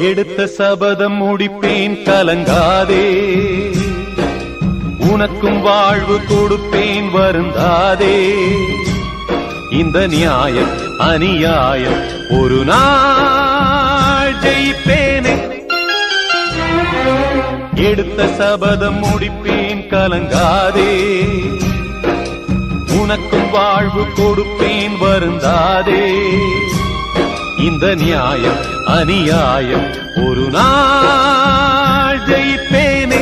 எடுத்த சபதம் முடிப்பேன் கலங்காதே, உனக்கும் வாழ்வு கொடுப்பேன் வருந்தாதே. இந்த நியாயம் அநியாயம் ஒரு நாள் ஜெயிப்பேனே. எடுத்த சபதம் முடிப்பேன் கலங்காதே, உனக்கும் வாழ்வு கொடுப்பேன் வருந்தாதே. இந்த நியாயம் அநியாயம் ஒரு நாள் ஜெயிப்பேனே.